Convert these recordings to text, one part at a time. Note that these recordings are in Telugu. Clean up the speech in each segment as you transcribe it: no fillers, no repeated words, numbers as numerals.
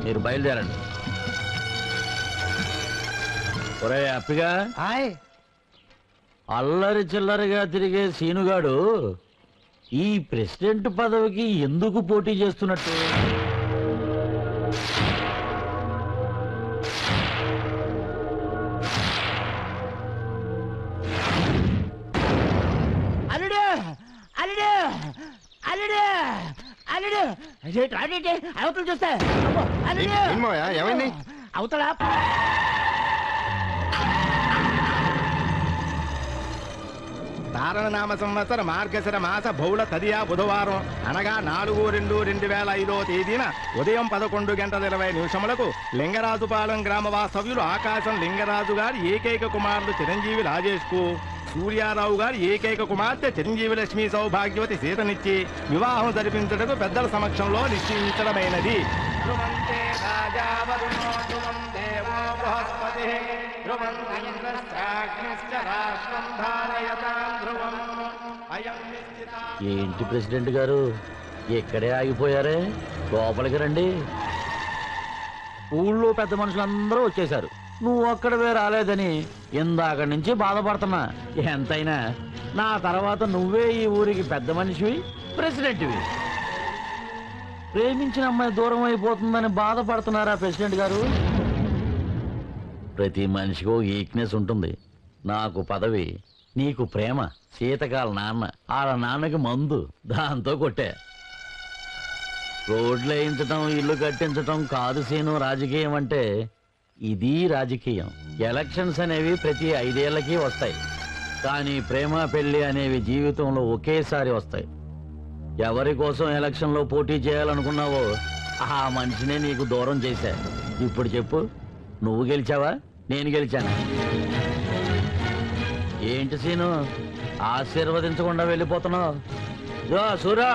మీరు బయలుదేరండి. ఒరే అప్పిగా, అల్లరి చిల్లరిగా తిరిగే సీనుగాడు ఈ ప్రెసిడెంట్ పదవికి ఎందుకు పోటీ చేస్తున్నట్టు? అల్లుడు అల్లుడు అల్లుడు అల్లుడు అవతలు చూస్తా. ఏమైంది? అవతల తారణనామ సంవత్సర మార్గశిర మాస బహుళ తదియా బుధవారం అనగా 4/2/2005 తేదీన ఉదయం 11:20 లింగరాజుపాలెం గ్రామ వాస్తవ్యులు ఆకాశం లింగరాజు గారి ఏకైక కుమారుడు చిరంజీవి రాజేష్ కు సూర్యారావు గారి ఏకైక కుమార్తె చిరంజీవి లక్ష్మీ సౌభాగ్యవతి సీతనిచ్చి వివాహం జరిపించటకు పెద్దల సమక్షంలో నిశ్చయించడమైనది. ఏంటి ప్రెసిడెంట్ గారు ఎక్కడే ఆగిపోయారే? లోపలికి రండి. ఊళ్ళో పెద్ద మనుషులందరూ వచ్చేశారు, నువ్వు ఒక్కడవే రాలేదని ఇందాక నుంచి బాధపడుతున్నా. ఎంతైనా నా తర్వాత నువ్వే ఈ ఊరికి పెద్ద మనిషివి, ప్రెసిడెంట్వి. ప్రేమించిన అమ్మాయి దూరం అయిపోతుందని బాధపడుతున్నారా ప్రెసిడెంట్ గారు? ప్రతి మనిషికి ఓ వీక్నెస్ ఉంటుంది. నాకు పదవి, నీకు ప్రేమ. శీతకాల నాన్న, వాళ్ళ నాన్నకి మందు, దాంతో కొట్టే. రోడ్లు వేయించటం, ఇల్లు కట్టించటం కాదు సీను రాజకీయం అంటే. ఇది రాజకీయం. ఎలక్షన్స్ అనేవి ప్రతి 5 ఏళ్లకి వస్తాయి, కానీ ప్రేమ పెళ్లి అనేవి జీవితంలో ఒకేసారి వస్తాయి. ఎవరి కోసం ఎలక్షన్లో పోటీ చేయాలనుకున్నావో ఆ మనిషినే నీకు దూరం చేశా. ఇప్పుడు చెప్పు, నువ్వు గెలిచావా, నేను గెలిచాను? ఏంటి సీను ఆశీర్వదించకుండా వెళ్ళిపోతున్నావు? సూరా,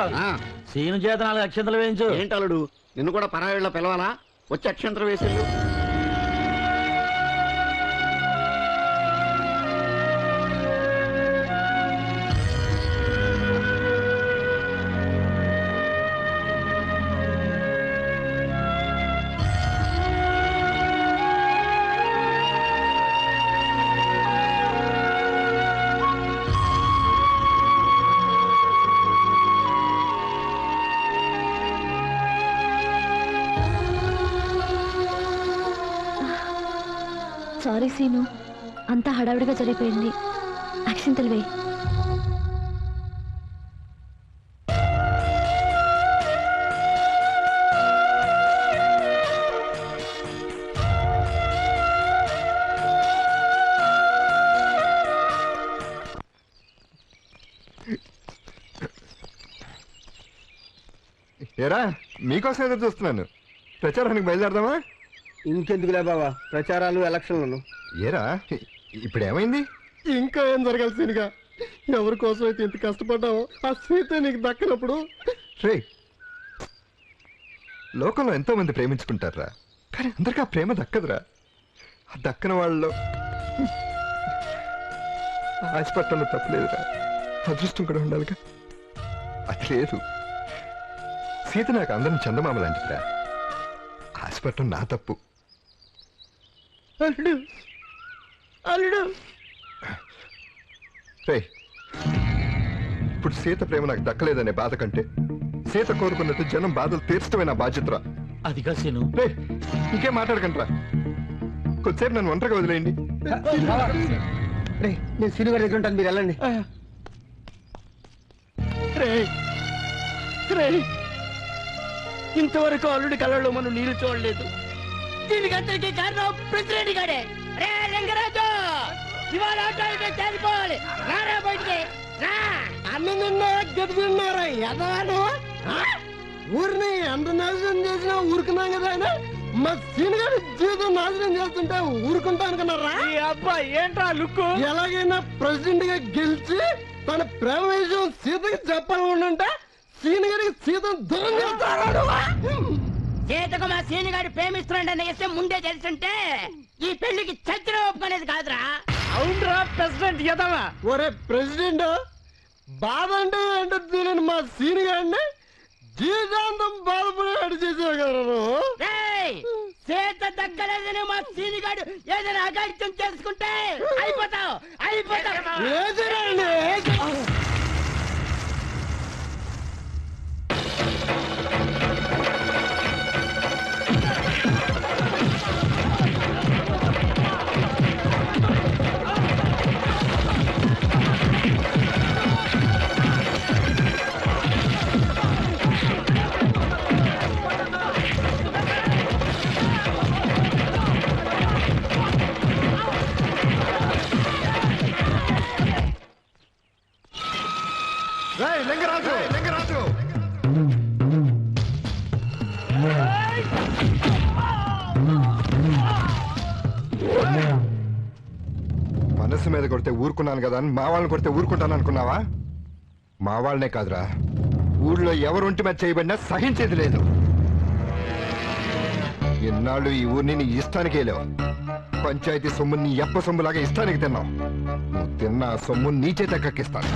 సీను చేత 4 అక్షంతలు వేయించు. ఏంటలుడు, నిన్ను కూడా పరాయిళ్ళ పిలవాలా? వచ్చి అక్షంతలు వేసేళ్ళు. సారీ సీను, అంతా హడావిడిగా జరిగిపోయింది. అక్షింతలు వేయి. ఏరా, మీకోసం ఎదురు చూస్తున్నాను. ప్రచారానికి బయలుదేరదామా? ఇంకెందుకులే బాబా ప్రచారాలు ఎలక్షన్లను. ఏరా, ఇప్పుడు ఏమైంది? ఇంకా ఏం జరగాలి సీనుగా? ఎవరి కోసం అయితే ఇంత కష్టపడ్డావో ఆ సీత నీకు దక్కినప్పుడు. రే, లోకంలో ఎంతో మంది ప్రేమించుకుంటారా, కానీ అందరికీ ఆ ప్రేమ దక్కదురా. ఆ దక్కన వాళ్ళలో ఆశపట్టంలో తప్పలేదురా, అదృష్టం కూడా ఉండాలిగా. అది లేదు. సీత నాకు అందరిని చందమామ లాంటిదిరా. ఆశపట్టం నా తప్పు. అల్లుడు అల్లుడు రే, ఇప్పుడు సీత ప్రేమ నాకు దక్కలేదనే బాధ కంటే సీత కోరుకున్నట్టు జనం బాధలు తీర్చడమే నా బాధ్యతరా. అదిగా సీను. రే, ఇంకేం మాట్లాడకండిరా. కొద్దిసేపు నన్ను ఒంటరిగా వదిలేయండి. నేను సీను గారి దగ్గర ఉంటాను, మీరు వెళ్ళండి. ఇంతవరకు అల్లుడి కళ్ళలో మనం నీళ్లు చూడలేదు. దీనికంతటికీ కారణం ప్రెసిడెంట్ గాడే. రే లింగరాజు, ఇవాళ తేలిపోవాలి. రారా బయటికి రా. అన్నం తిన్నా గది తిన్నారా ఎదవాను? ఊరిని ఎంత నాశనం చేసినా ఊరుకున్నాం కదా ఆయన. మా సీను గారి జీవితం నాశనం చేస్తుంటే ఊరుకుంటా అనుకున్నారా? ఈ అబ్బాయి ఏంట్రా లుక్కు? ఎలాగైనా ప్రెసిడెంట్ గా గెలిచి తన ప్రేమ విషయం సీతకి చెప్పాలనుకుంటే సీను గారికి సీతను దూరం చేస్తాడు. సీతకు మా సీను గారి ప్రేమిస్తున్నాడనే విషయం ముందే తెలుసుంటే ఈ పెళ్లికి చచ్చిన ఒప్పుకునేది కాదురా. అవునరా ప్రెసిడెంట్ ఎదవా. ఒరే ప్రెసిడెంట్, బాధ అంటే ఏంటో తెలియని మా సీను గారిని జీవితాంతం బాధపడేవాడు చేసావు కదా నువ్వు. చేత దక్కలేదని మా సీనిగాడు ఏదైనా అగాడిత్యం చేసుకుంటే అయిపోతావు లింగరాజు లింగరాజు మనసు మీద కొడితే ఊరుకున్నాను కదా అని మా వాళ్ళని కొడితే ఊరుకుంటాను అనుకున్నావా? మా వాళ్ళనే కాదురా, ఊళ్ళో ఎవరు ఒంటి మీద చేయబడినా సహించేది లేదు. ఎన్నాళ్ళు ఈ ఊరిని నీ ఇష్టానికి వెళ్ళావు. పంచాయతీ సొమ్ము నీ ఎప్ప సొమ్ములాగా ఇష్టానికి తిన్నావు. నువ్వు తిన్న ఆ సొమ్ము నీ చేత కక్కిస్తాను.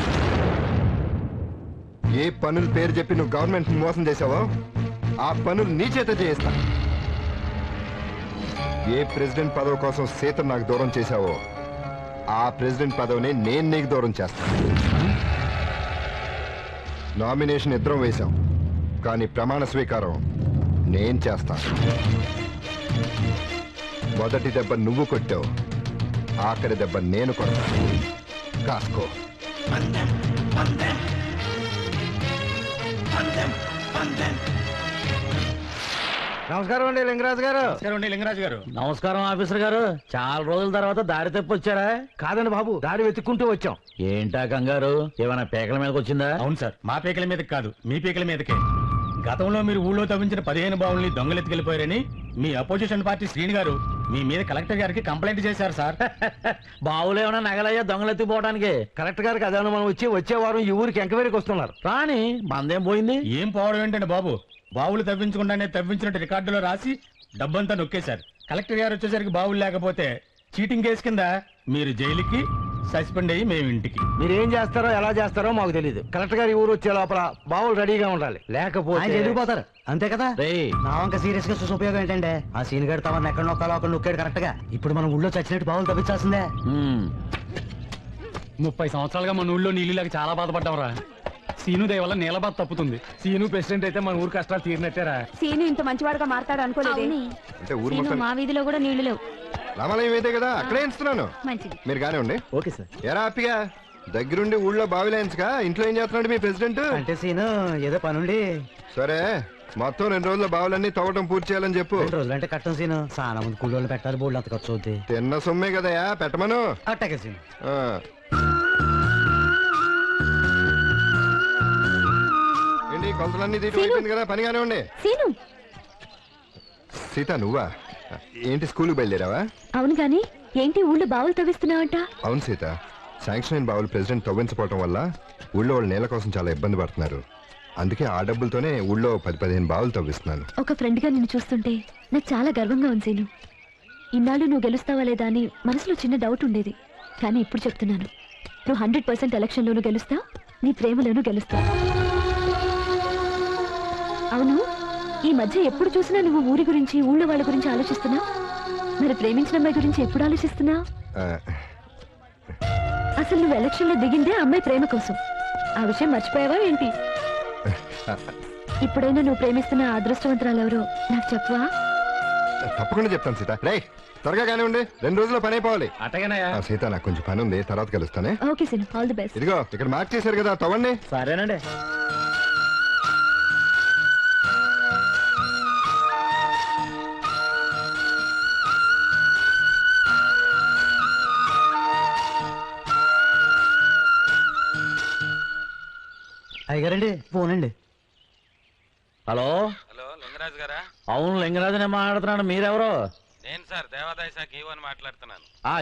ఏ పనుల పేరు చెప్పి నువ్వు గవర్నమెంట్ మోసం చేసావో ఆ పనులు నీ చేత చేయిస్తా. ఏ ప్రెసిడెంట్ పదవి కోసం సీత నాకు దూరం చేశావో ఆ ప్రెసిడెంట్ పదవిని నేను నీకు దూరం చేస్తాను. నామినేషన్ ఇద్దరం వేశాం, కానీ ప్రమాణ స్వీకారం నేను చేస్తాను. మొదటి దెబ్బ నువ్వు కొట్టావు, ఆఖరి దెబ్బ నేను కొడతాను. కాసుకో. నమస్కారం అండి లింగరాజు గారు. లింగరాజు గారు. నమస్కారం ఆఫీసర్ గారు. చాలా రోజుల తర్వాత దారి తప్పొచ్చారా? కాదండి బాబు, దారి వెతుక్కుంటూ వచ్చాం. ఏంటా కంగారు? ఏమైనా పేకల మీదకి వచ్చిందా? అవును సార్, మా పీకల మీదకి కాదు, మీ పీకల మీదకే. గతంలో మీరు ఊళ్ళో తవ్వించిన 15 బావుల్ని దొంగలెత్తుకెళ్లిపోయారని మీ అపోజిషన్ పార్టీ శ్రీని గారు మీ మీద కలెక్టర్ గారికి కంప్లైంట్ చేశారు సార్. బావులు ఏమైనా నగలయ్యా దొంగలెత్తిపోవడానికి? కలెక్టర్ గారికి అదేమన్నా మనం వచ్చే వారం ఈ ఊరికి ఎంక్వైరీకి వస్తున్నారు. రాని మందేం పోయింది? ఏం పోవడం ఏంటండి బాబు, బావులు తవ్వించకుండానే తవ్వించినట్టు రికార్డులో రాసి డబ్బంతా నొక్కేశారు. కలెక్టర్ గారు వచ్చేసరికి బావులు లేకపోతే చీటింగ్ కేసు కింద మీరు జైలుకి, సస్పెండ్ అయ్యి మేము ఇంటికి. మీరేం చేస్తారో ఎలా చేస్తారో మాకు తెలియదు. కలెక్టర్ గారి ఊరు వచ్చే లోపల బావులు రెడీగా ఉండాలి, లేకపోతే ఎదిరిపోతారు. అంతే కదా? రేయ్, నా వంక సీరియస్ గా చూసి ఉపయోగం ఏంటంటే ఆ సీన్ గడి తమను ఎక్కడ నొక్కాలో అక్కడ నొక్కాడు కరెక్ట్ గా. ఇప్పుడు మనం ఊళ్ళో చచ్చినట్టు బావులు తప్పించాల్సిందే. 30 సంవత్సరాలుగా మన ఊళ్ళో నీళ్ళు లేక చాలా బాధపడ్డాంరా. సీను దయ వల్ల నీళ్ళ బాధ తప్పుతుంది. సీను ప్రెసిడెంట్ అయితే మన ఊరు కష్టాలు తీరినట్టేరా. సీను ఇంత మంచివాడుగా మారతాడు అనుకోలేదు. అంటే ఊరు సీను, మొత్తం మా వీధిలో కూడా నీళ్లు లేవు. రామాలయం అయితే కదా, అక్కడే ఇస్తున్నాను. మంచిది. మీరు గానే ఉండి. Okay sir. ఎరా హ్యాపీగా దగ్గరుండి ఊళ్ళో బావిలేయించగా ఇంట్లో ఏం చేస్తున్నాడు మీ ప్రెసిడెంట్? అంటే సీను ఏదో పనుండి సరే, మొత్తం 2 రోజుల్లో బావులన్నీ తవ్వడం పూర్తి చేయాలని చెప్పు. 2 రోజులు అంటే కట్టం సీను. చాలా మంది కూలోళ్ళు పెట్టాలి, బోర్డు అంత ఖర్చు అవుద్ది. తిన్న సొమ్మే కదయా, పెట్టమను. అట్టాకే సీను. ఆ. ఏంటి కొలతలన్నీ తీయటం అయిపోయింది కదా, పనిగానే ఉండి. సీను. సీత నువ్వా? ఏంటి స్కూల్కి బయలుదేరావా? అవును గాని ఏంటి ఊళ్ళో బావులు తవ్విస్తున్నావంట? అవును సీత, శాంక్షన్ అయిన బావులు ప్రెసిడెంట్ తవ్వించకపోవడం వల్ల ఊళ్ళో వాళ్ళు నీళ్ళ కోసం చాలా ఇబ్బంది పడుతున్నారు. అందుకే ఆ డబ్బులతోనే ఊళ్ళో 10-15 బావులు తవ్విస్తున్నాను. ఒక ఫ్రెండ్ గా నిన్ను చూస్తుంటే నాకు చాలా గర్వంగా ఉంది సీను. ఇన్నాళ్ళు నువ్వు గెలుస్తావా లేదా అని మనసులో చిన్న డౌట్ ఉండేది. కానీ ఇప్పుడు చెప్తున్నాను, నువ్వు 100% ఎలక్షన్లోనూ గెలుస్తావు, నీ ప్రేమలోనూ గెలుస్తావు. అవును, ఈ మధ్య ఎప్పుడు చూసినా నువ్వు ఊరి గురించి, ఊళ్ళో వాళ్ళ గురించి ఆలోచిస్తున్నావు. మరి ప్రేమించిన అమ్మాయి గురించి ఎప్పుడు ఆలోచిస్తున్నావు? ఆ, అసలు నువ్వు ఎలక్షన్ లో దిగిందే అమ్మాయి ప్రేమ కోసం. ఆ విషయం మర్చిపోయావా ఏంటి? ఇప్పుడైనా నువ్వు ప్రేమిస్తున్న ఆ అదృష్టవంతురాలు ఎవరో నాకు చెప్పవా? తప్పకుండా చెప్తాను సీత. రే త్వరగా కానీ ఉండి, 2 రోజుల్లో పని అయిపోవాలి. అట్టగానయ్యా. ఆ, సీత నాకు కొంచెం పని ఉంది, తర్వాత కలుస్తానే. Okay Seenu, all the best. ఇదిగో ఇక్కడ మార్క్ చేశారు కదా, తవ్వండి. సరేనండి. అయ్యగారండి ఫోన్ అండి. హలో. హలో లింగరాజు గారా? అవును, లింగరాజునే మాట్లాడుతున్నాను. మీరెవరు? నేను సార్ దేవాదాయ శాఖ ఈవో అని మాట్లాడుతున్నాను. ఆ